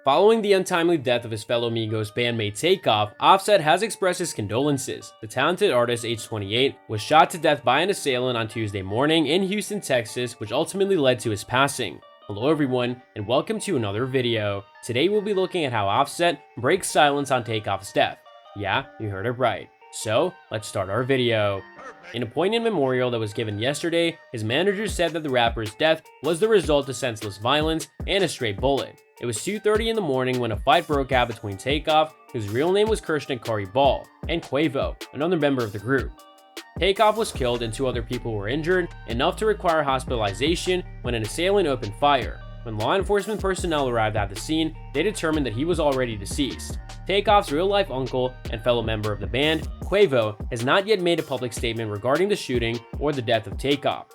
Following the untimely death of his fellow Migos bandmate Takeoff, Offset has expressed his condolences. The talented artist, aged 28, was shot to death by an assailant on Tuesday morning in Houston, Texas, which ultimately led to his passing. Hello everyone, and welcome to another video. Today we'll be looking at how Offset breaks silence on Takeoff's death. Yeah, you heard it right. So, let's start our video. In a poignant memorial that was given yesterday, his manager said that the rapper's death was the result of senseless violence and a stray bullet. It was 2:30 in the morning when a fight broke out between Takeoff, whose real name was Kirshnik Ball, and Quavo, another member of the group. Takeoff was killed and 2 other people were injured, enough to require hospitalization when an assailant opened fire. When law enforcement personnel arrived at the scene, they determined that he was already deceased. Takeoff's real-life uncle and fellow member of the band, Quavo, has not yet made a public statement regarding the shooting or the death of Takeoff.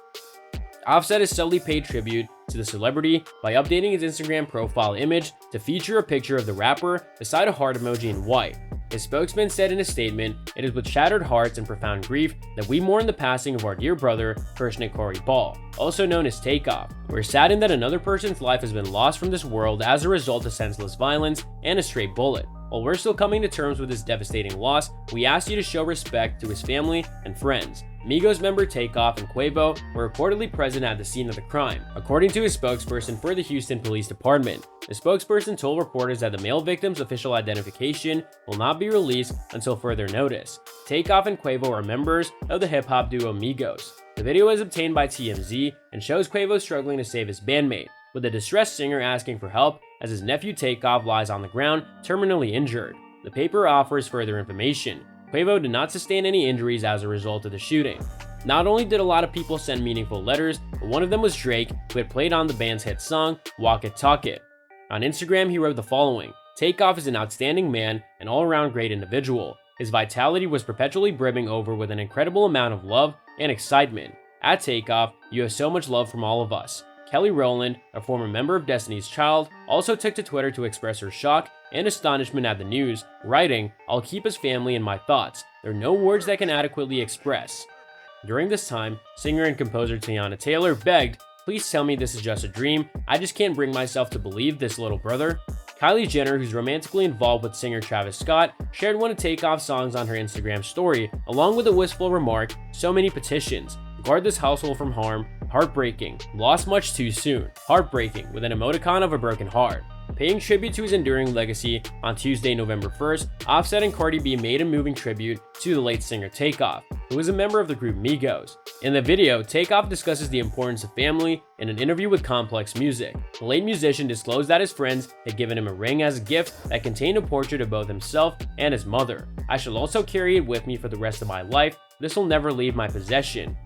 Offset has subtly paid tribute to the celebrity by updating his Instagram profile image to feature a picture of the rapper beside a heart emoji in white. His spokesman said in a statement, "It is with shattered hearts and profound grief that we mourn the passing of our dear brother, Kirshnik Ball, also known as Takeoff. We're saddened that another person's life has been lost from this world as a result of senseless violence and a stray bullet. While we're still coming to terms with this devastating loss, we ask you to show respect to his family and friends." Migos member Takeoff and Quavo were reportedly present at the scene of the crime, according to his spokesperson for the Houston Police Department. The spokesperson told reporters that the male victim's official identification will not be released until further notice. Takeoff and Quavo are members of the hip-hop duo Migos. The video was obtained by TMZ and shows Quavo struggling to save his bandmate, with the distressed singer asking for help as his nephew Takeoff lies on the ground, terminally injured. The paper offers further information. Quavo did not sustain any injuries as a result of the shooting. Not only did a lot of people send meaningful letters, but one of them was Drake, who had played on the band's hit song, Walk It Talk It. On Instagram, he wrote the following: "Takeoff is an outstanding man, an all-around great individual. His vitality was perpetually brimming over with an incredible amount of love and excitement. At Takeoff, you have so much love from all of us." Kelly Rowland, a former member of Destiny's Child, also took to Twitter to express her shock and astonishment at the news, writing, "I'll keep his family in my thoughts. There are no words that can adequately express." During this time, singer and composer Teyana Taylor begged, "Please tell me this is just a dream. I just can't bring myself to believe this little brother." Kylie Jenner, who's romantically involved with singer Travis Scott, shared one of Takeoff's songs on her Instagram story, along with a wistful remark, "So many petitions. Guard this household from harm. Heartbreaking. Lost much too soon. Heartbreaking," with an emoticon of a broken heart. Paying tribute to his enduring legacy, on Tuesday, November 1st, Offset and Cardi B made a moving tribute to the late singer Takeoff, who was a member of the group Migos. In the video, Takeoff discusses the importance of family in an interview with Complex Music. The late musician disclosed that his friends had given him a ring as a gift that contained a portrait of both himself and his mother. "I shall also carry it with me for the rest of my life. This will never leave my possession."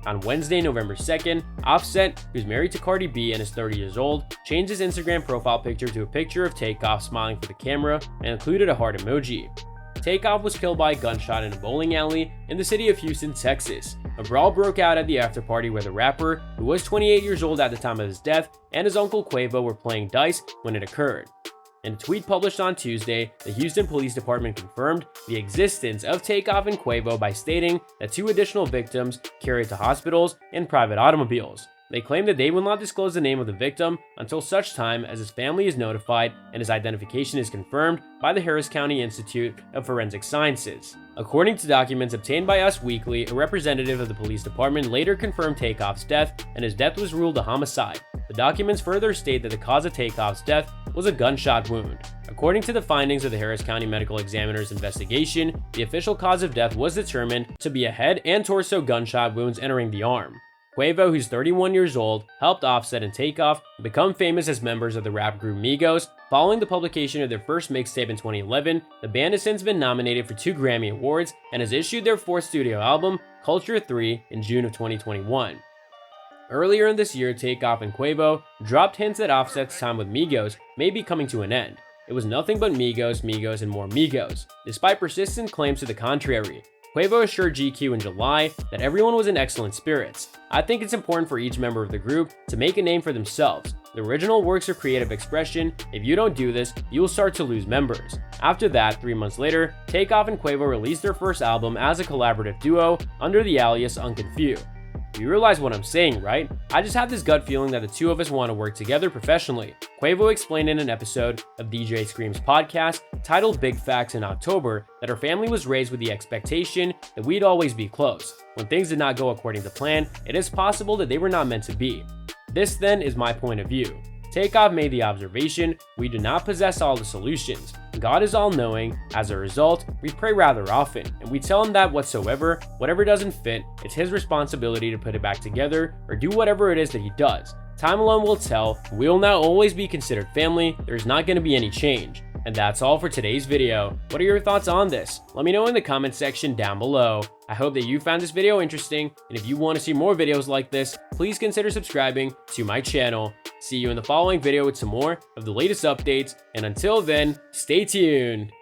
On Wednesday, November 2nd, Offset, who's married to Cardi B and is 30 years old, changed his Instagram profile picture to a picture of Takeoff smiling for the camera and included a heart emoji. Takeoff was killed by a gunshot in a bowling alley in the city of Houston, Texas. A brawl broke out at the after-party where the rapper, who was 28 years old at the time of his death, and his uncle Quavo were playing dice when it occurred. In a tweet published on Tuesday, the Houston Police Department confirmed the existence of Takeoff and Quavo by stating that 2 additional victims carried to hospitals in private automobiles. They claim that they will not disclose the name of the victim until such time as his family is notified and his identification is confirmed by the Harris County Institute of Forensic Sciences. According to documents obtained by Us Weekly, a representative of the police department later confirmed Takeoff's death, and his death was ruled a homicide. The documents further state that the cause of Takeoff's death was a gunshot wound. According to the findings of the Harris County Medical Examiner's investigation, the official cause of death was determined to be a head and torso gunshot wounds entering the arm. Quavo, who's 31 years old, helped Offset and Takeoff become famous as members of the rap group Migos. Following the publication of their first mixtape in 2011, the band has since been nominated for 2 Grammy Awards and has issued their 4th studio album, Culture 3, in June of 2021. Earlier in this year, Takeoff and Quavo dropped hints that Offset's time with Migos may be coming to an end. It was nothing but Migos, Migos, and more Migos, despite persistent claims to the contrary. Quavo assured GQ in July that everyone was in excellent spirits. "I think it's important for each member of the group to make a name for themselves. The original works of creative expression. If you don't do this, you will start to lose members." After that, 3 months later, Takeoff and Quavo released their first album as a collaborative duo under the alias Unconfused. You realize what I'm saying, right? I just have this gut feeling that the two of us want to work together professionally. Quavo explained in an episode of DJ Scream's podcast titled Big Facts in October that her family was raised with the expectation that we'd always be close. When things did not go according to plan, it is possible that they were not meant to be. This then is my point of view. Takeoff made the observation, we do not possess all the solutions. God is all-knowing. As a result, we pray rather often, and we tell him that whatever doesn't fit, it's his responsibility to put it back together or do whatever it is that he does. Time alone will tell. We will not always be considered family. There's not going to be any change. And that's all for today's video. What are your thoughts on this? Let me know in the comment section down below. I hope that you found this video interesting, and if you want to see more videos like this, please consider subscribing to my channel. See you in the following video with some more of the latest updates, and until then, stay tuned.